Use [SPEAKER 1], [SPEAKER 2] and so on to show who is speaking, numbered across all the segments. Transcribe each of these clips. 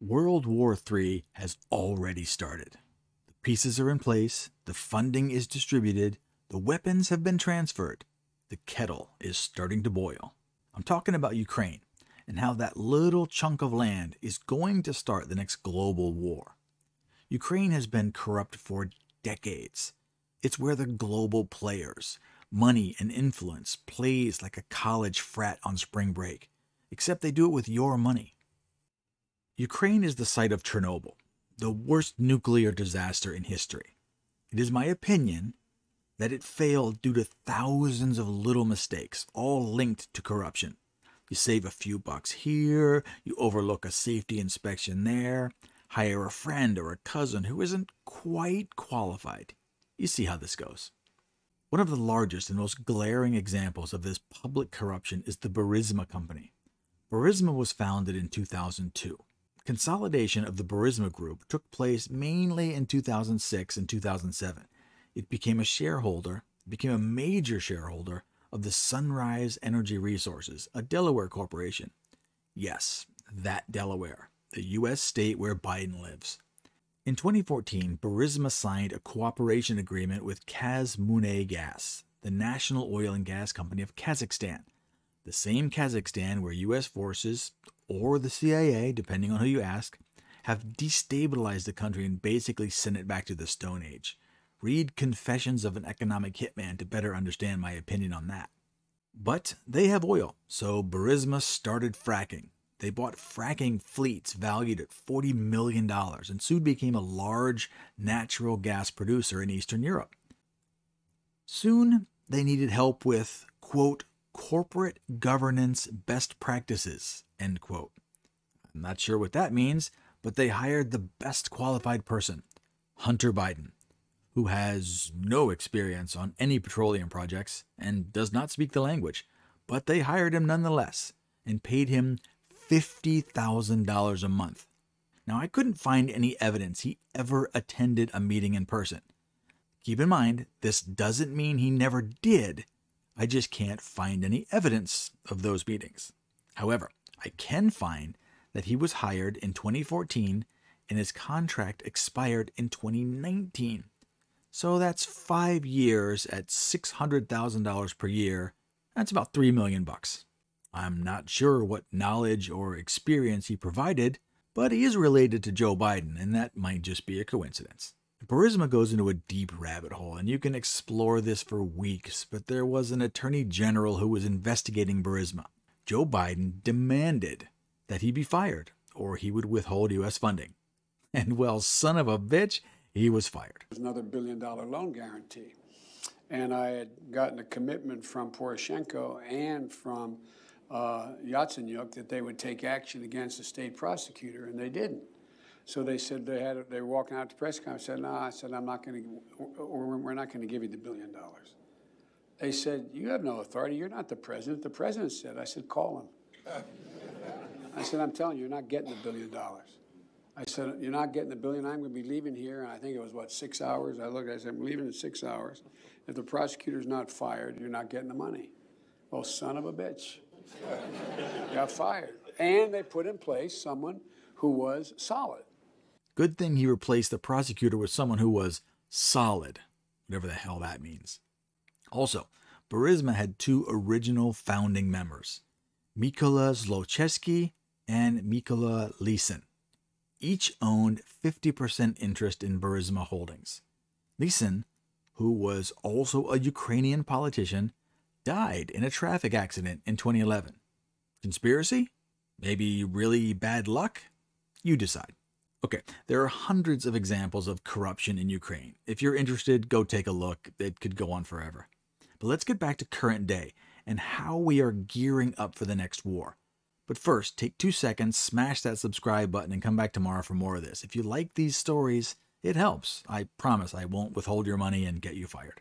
[SPEAKER 1] World War III has already started. The pieces are in place, the funding is distributed, the weapons have been transferred. The kettle is starting to boil. I'm talking about Ukraine and how that little chunk of land is going to start the next global war. Ukraine has been corrupt for decades. It's where the global players, money and influence plays like a college frat on spring break, except they do it with your money. Ukraine is the site of Chernobyl, the worst nuclear disaster in history. It is my opinion that it failed due to thousands of little mistakes, all linked to corruption. You save a few bucks here, you overlook a safety inspection there, hire a friend or a cousin who isn't quite qualified. You see how this goes. One of the largest and most glaring examples of this public corruption is the Burisma company. Burisma was founded in 2002. Consolidation of the Burisma Group took place mainly in 2006 and 2007. It became a major shareholder of the Sunrise Energy Resources, a Delaware corporation. Yes, that Delaware, the U.S. state where Biden lives. In 2014, Burisma signed a cooperation agreement with Kazmunagas, the national oil and gas company of Kazakhstan, the same Kazakhstan where U.S. forces, or the CIA, depending on who you ask, have destabilized the country and basically sent it back to the Stone Age. Read Confessions of an Economic Hitman to better understand my opinion on that. But they have oil, so Burisma started fracking. They bought fracking fleets valued at $40 million and soon became a large natural gas producer in Eastern Europe. Soon, they needed help with, quote, corporate governance best practices, end quote. I'm not sure what that means, but they hired the best qualified person, Hunter Biden, who has no experience on any petroleum projects and does not speak the language, but they hired him nonetheless and paid him $50,000 a month. Now, I couldn't find any evidence he ever attended a meeting in person. Keep in mind, this doesn't mean he never did. I just can't find any evidence of those meetings. However, I can find that he was hired in 2014 and his contract expired in 2019. So that's 5 years at $600,000 per year. That's about $3 million. I'm not sure what knowledge or experience he provided, but he is related to Joe Biden, and that might just be a coincidence. Burisma goes into a deep rabbit hole, and you can explore this for weeks, but there was an attorney general who was investigating Burisma. Joe Biden demanded that he be fired, or he would withhold U.S. funding. And well, son of a bitch, he was fired.
[SPEAKER 2] There's another $1 billion loan guarantee. And I had gotten a commitment from Poroshenko and from Yatsenyuk that they would take action against the state prosecutor, and they didn't. So they said they were walking out to press conference. I said, no, I'm not going to, we're not going to give you the $1 billion. They said, you have no authority. You're not the president. The president said. I said, call him. I said, I'm telling you, you're not getting the $1 billion. I said, you're not getting the $1 billion. I'm going to be leaving here. And I think it was, 6 hours? I said, I'm leaving in 6 hours. If the prosecutor's not fired, you're not getting the money. Well, son of a bitch. Got fired. And they put in place someone who was solid.
[SPEAKER 1] Good thing he replaced the prosecutor with someone who was solid, whatever the hell that means. Also, Burisma had 2 original founding members, Mykola Zlochevsky and Mykola Lysin. Each owned 50% interest in Burisma Holdings. Lysin, who was also a Ukrainian politician, died in a traffic accident in 2011. Conspiracy? Maybe really bad luck? You decide. Okay, there are hundreds of examples of corruption in Ukraine. If you're interested, go take a look. It could go on forever. But let's get back to current day and how we are gearing up for the next war. But first, take 2 seconds, smash that subscribe button, and come back tomorrow for more of this. If you like these stories, it helps. I promise I won't withhold your money and get you fired.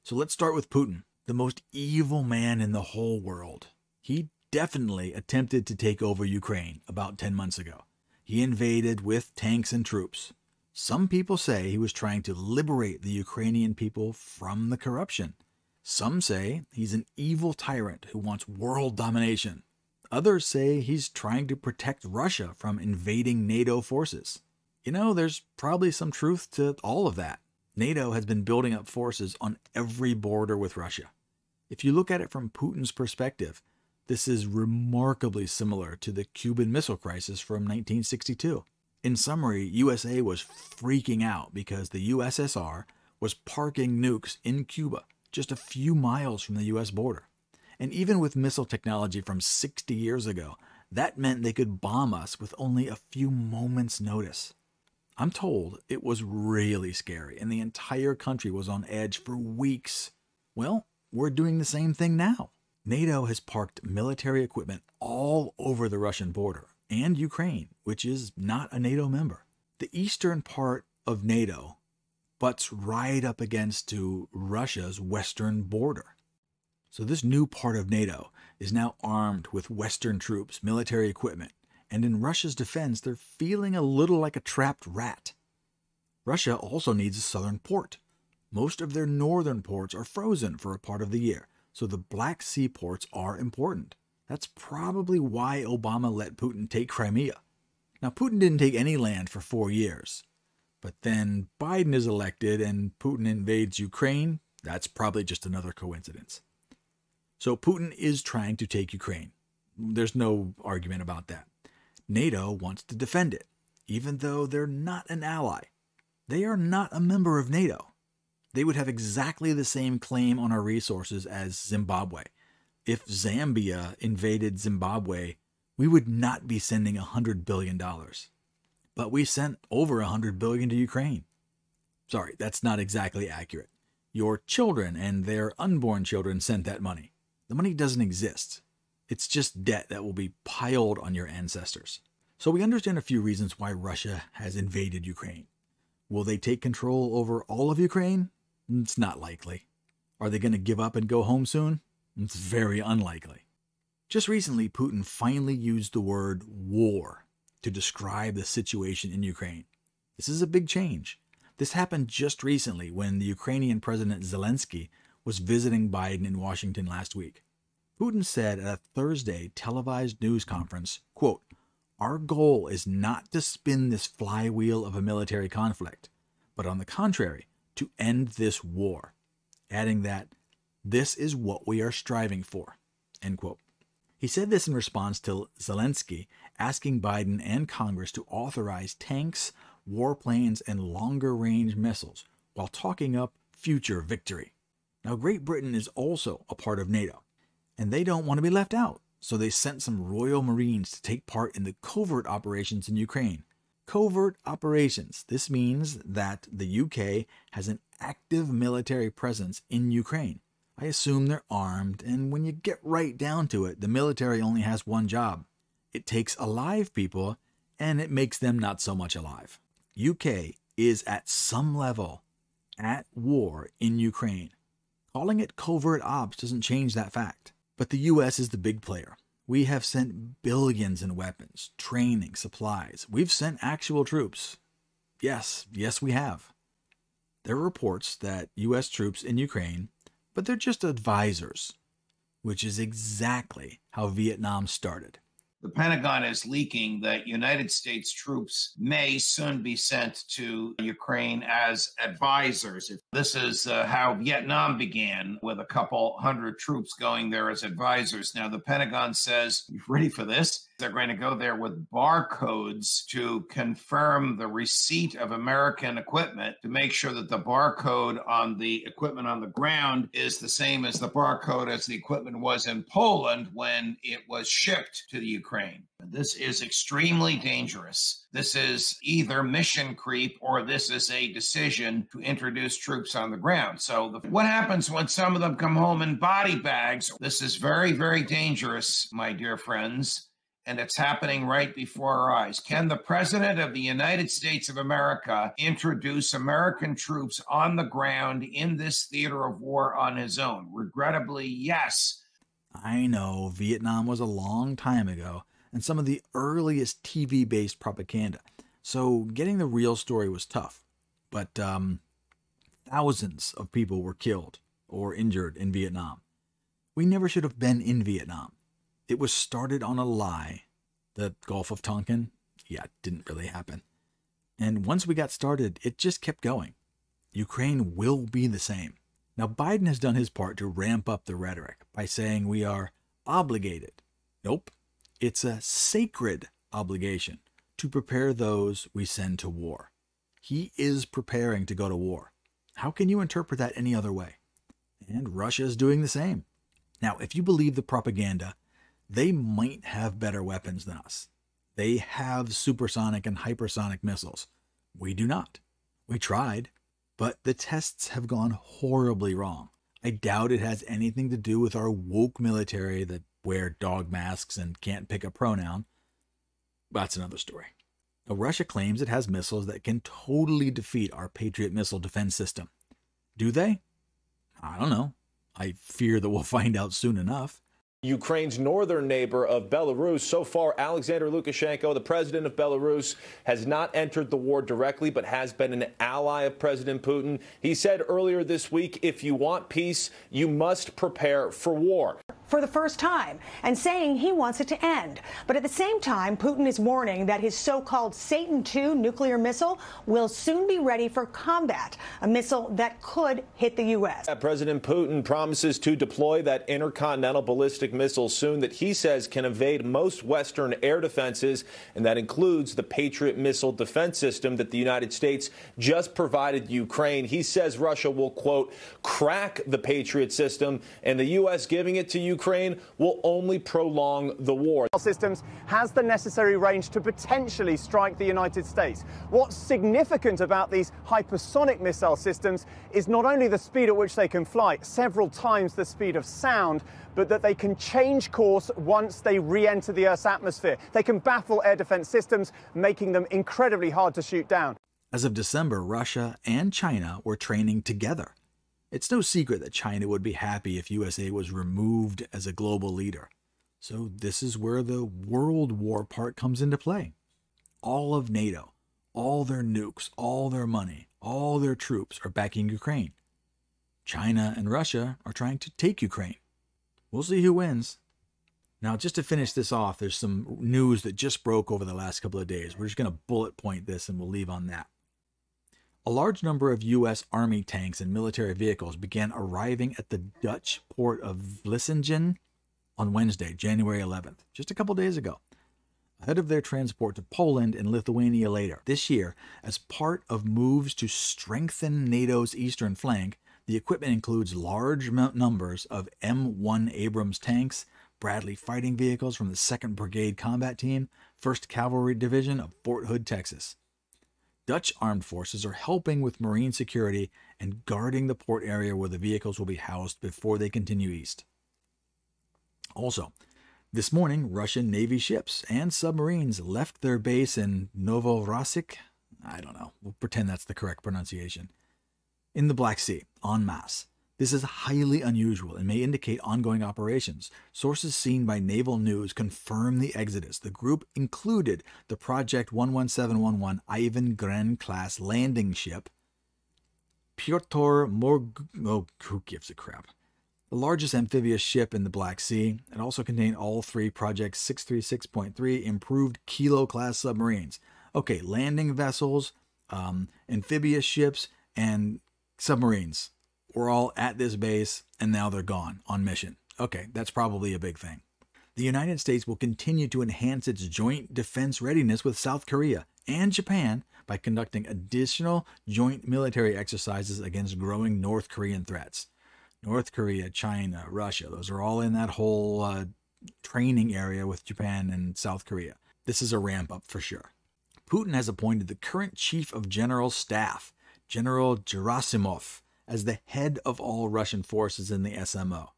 [SPEAKER 1] So let's start with Putin, the most evil man in the whole world. He definitely attempted to take over Ukraine about 10 months ago. He invaded with tanks and troops. Some people say he was trying to liberate the Ukrainian people from the corruption. Some say he's an evil tyrant who wants world domination. Others say he's trying to protect Russia from invading NATO forces. There's probably some truth to all of that. NATO has been building up forces on every border with Russia. If you look at it from Putin's perspective, this is remarkably similar to the Cuban Missile Crisis from 1962. In summary, USA was freaking out because the USSR was parking nukes in Cuba, just a few miles from the US border. And even with missile technology from 60 years ago, that meant they could bomb us with only a few moments' notice. I'm told it was really scary, and the entire country was on edge for weeks. Well, we're doing the same thing now. NATO has parked military equipment all over the Russian border, and Ukraine, which is not a NATO member. The eastern part of NATO butts right up against to Russia's western border. So this new part of NATO is now armed with Western troops, military equipment, and in Russia's defense, they're feeling a little like a trapped rat. Russia also needs a southern port. Most of their northern ports are frozen for a part of the year, so the Black Sea ports are important. That's probably why Obama let Putin take Crimea. Now, Putin didn't take any land for 4 years, but then Biden is elected and Putin invades Ukraine. That's probably just another coincidence. So Putin is trying to take Ukraine. There's no argument about that. NATO wants to defend it, even though they're not an ally. They are not a member of NATO. They would have exactly the same claim on our resources as Zimbabwe. If Zambia invaded Zimbabwe, we would not be sending $100 billion. But we sent over $100 billion to Ukraine. Sorry, that's not exactly accurate. Your children and their unborn children sent that money. The money doesn't exist. It's just debt that will be piled on your ancestors. So we understand a few reasons why Russia has invaded Ukraine. Will they take control over all of Ukraine? It's not likely. Are they going to give up and go home soon? It's very unlikely. Just recently, Putin finally used the word war to describe the situation in Ukraine. This is a big change. This happened just recently when the Ukrainian President Zelensky was visiting Biden in Washington last week. Putin said at a Thursday televised news conference, quote, "Our goal is not to spin this flywheel of a military conflict, but on the contrary, to end this war," adding that this is what we are striving for, end quote. He said this in response to Zelensky asking Biden and Congress to authorize tanks, warplanes, and longer-range missiles while talking up future victory. Now, Great Britain is also a part of NATO, and they don't want to be left out, so they sent some Royal Marines to take part in the covert operations in Ukraine. Covert operations. This means that the UK has an active military presence in Ukraine. I assume they're armed, and when you get right down to it, the military only has one job. It takes alive people, and it makes them not so much alive. UK is at some level at war in Ukraine. Calling it covert ops doesn't change that fact. But the US is the big player. We have sent billions in weapons, training, supplies. We've sent actual troops. Yes, we have. There are reports that US troops in Ukraine, but they're just advisors, which is exactly how Vietnam started.
[SPEAKER 3] The Pentagon is leaking that United States troops may soon be sent to Ukraine as advisors. This is how Vietnam began, with a couple hundred troops going there as advisors. Now, the Pentagon says, you ready for this? They're going to go there with barcodes to confirm the receipt of American equipment, to make sure that the barcode on the equipment on the ground is the same as the barcode as the equipment was in Poland when it was shipped to the Ukraine. This is extremely dangerous. This is either mission creep or this is a decision to introduce troops on the ground. So what happens when some of them come home in body bags? This is very, very dangerous, my dear friends. And it's happening right before our eyes. Can the President of the United States of America introduce American troops on the ground in this theater of war on his own? Regrettably, yes.
[SPEAKER 1] I know Vietnam was a long time ago and some of the earliest TV-based propaganda, so getting the real story was tough. But thousands of people were killed or injured in Vietnam. We never should have been in Vietnam. It was started on a lie. The Gulf of Tonkin, yeah, didn't really happen. And once we got started, it just kept going. Ukraine will be the same. Now, Biden has done his part to ramp up the rhetoric by saying we are obligated. Nope. It's a sacred obligation to prepare those we send to war. He is preparing to go to war. How can you interpret that any other way? And Russia is doing the same. Now, if you believe the propaganda, they might have better weapons than us. They have supersonic and hypersonic missiles. We do not. We tried, but the tests have gone horribly wrong. I doubt it has anything to do with our woke military that wear dog masks and can't pick a pronoun. That's another story. Now, Russia claims it has missiles that can totally defeat our Patriot missile defense system. Do they? I don't know. I fear that we'll find out soon enough.
[SPEAKER 4] Ukraine's northern neighbor of Belarus. So far, Alexander Lukashenko, the president of Belarus, has not entered the war directly, but has been an ally of President Putin. He said earlier this week, if you want peace, you must prepare for war.
[SPEAKER 5] For the first time, and saying he wants it to end. But at the same time, Putin is warning that his so-called Satan II nuclear missile will soon be ready for combat, a missile that could hit the U.S.
[SPEAKER 4] President Putin promises to deploy that intercontinental ballistic missile soon that he says can evade most Western air defenses, and that includes the Patriot missile defense system that the United States just provided Ukraine. He says Russia will, quote, crack the Patriot system, and the U.S. giving it to Ukraine will only prolong the war.
[SPEAKER 6] Systems has the necessary range to potentially strike the United States. What's significant about these hypersonic missile systems is not only the speed at which they can fly, several times the speed of sound, but that they can change course once they re-enter the Earth's atmosphere. They can baffle air defense systems, making them incredibly hard to shoot down.
[SPEAKER 1] As of December, Russia and China were training together. It's no secret that China would be happy if USA was removed as a global leader. So this is where the world war part comes into play. All of NATO, all their nukes, all their money, all their troops are backing Ukraine. China and Russia are trying to take Ukraine. We'll see who wins. Now, just to finish this off, there's some news that just broke over the last couple of days. We're just going to bullet point this and we'll leave on that. A large number of U.S. Army tanks and military vehicles began arriving at the Dutch port of Vlissingen on Wednesday, January 11th, just a couple days ago, ahead of their transport to Poland and Lithuania later. This year, as part of moves to strengthen NATO's eastern flank, the equipment includes large numbers of M1 Abrams tanks, Bradley fighting vehicles from the 2nd Brigade Combat Team, 1st Cavalry Division of Fort Hood, Texas. Dutch armed forces are helping with marine security and guarding the port area where the vehicles will be housed before they continue east. Also, this morning, Russian Navy ships and submarines left their base in Novorossiysk, I don't know, we'll pretend that's the correct pronunciation, in the Black Sea, en masse. This is highly unusual and may indicate ongoing operations. Sources seen by Naval News confirm the exodus. The group included the Project 11711 Ivan Gren-class landing ship, Pyotr Morg... who gives a crap? The largest amphibious ship in the Black Sea. It also contained all 3 Project 636.3 improved Kilo-class submarines. Okay, landing vessels, amphibious ships, and submarines were all at this base, and now they're gone on mission. Okay, that's probably a big thing. The United States will continue to enhance its joint defense readiness with South Korea and Japan by conducting additional joint military exercises against growing North Korean threats. North Korea, China, Russia, those are all in that whole training area with Japan and South Korea. This is a ramp up for sure. Putin has appointed the current Chief of General Staff, General Gerasimov, as the head of all Russian forces in the SMO.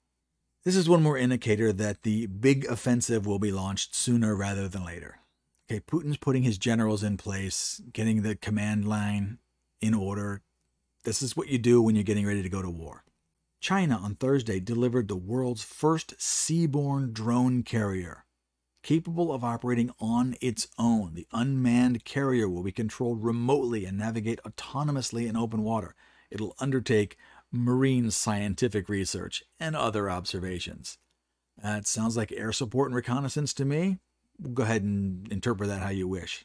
[SPEAKER 1] This is one more indicator that the big offensive will be launched sooner rather than later. Okay, Putin's putting his generals in place, getting the command line in order. This is what you do when you're getting ready to go to war. China on Thursday delivered the world's first seaborne drone carrier. Capable of operating on its own, the unmanned carrier will be controlled remotely and navigate autonomously in open water. It'll undertake marine scientific research and other observations. That sounds like air support and reconnaissance to me. Go ahead and interpret that how you wish.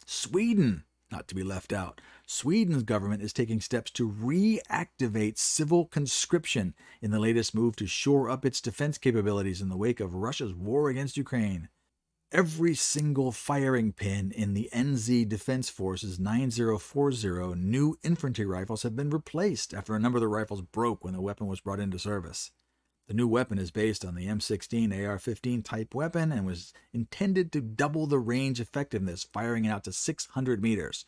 [SPEAKER 1] Sweden, not to be left out. Sweden's government is taking steps to reactivate civil conscription in the latest move to shore up its defense capabilities in the wake of Russia's war against Ukraine. Every single firing pin in the NZ Defense Force's 9040 new infantry rifles have been replaced after a number of the rifles broke when the weapon was brought into service. The new weapon is based on the M16 AR-15 type weapon and was intended to double the range effectiveness, firing out to 600 meters.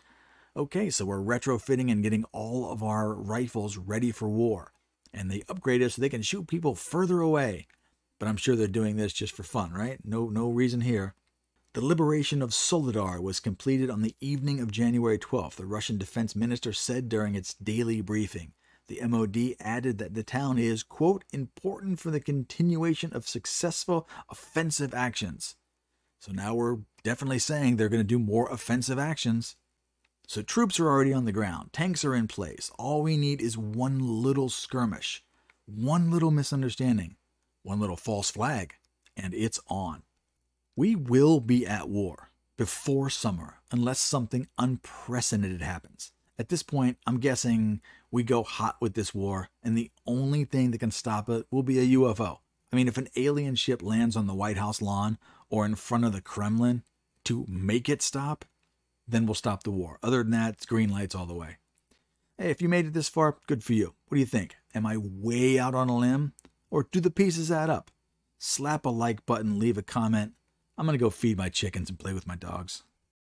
[SPEAKER 1] Okay, so we're retrofitting and getting all of our rifles ready for war. And they upgraded so they can shoot people further away. But I'm sure they're doing this just for fun, right? No reason here. The liberation of Soledar was completed on the evening of January 12th, the Russian defense minister said during its daily briefing. The MOD added that the town is, quote, important for the continuation of successful offensive actions. So now we're definitely saying they're going to do more offensive actions. So troops are already on the ground. Tanks are in place. All we need is one little skirmish, one little misunderstanding, one little false flag, and it's on. We will be at war before summer unless something unprecedented happens. At this point, I'm guessing we go hot with this war, and the only thing that can stop it will be a UFO. I mean, if an alien ship lands on the White House lawn or in front of the Kremlin to make it stop, then we'll stop the war. Other than that, it's green lights all the way. Hey, if you made it this far, good for you. What do you think? Am I way out on a limb? Or do the pieces add up? Slap a like button, leave a comment. I'm going to go feed my chickens and play with my dogs.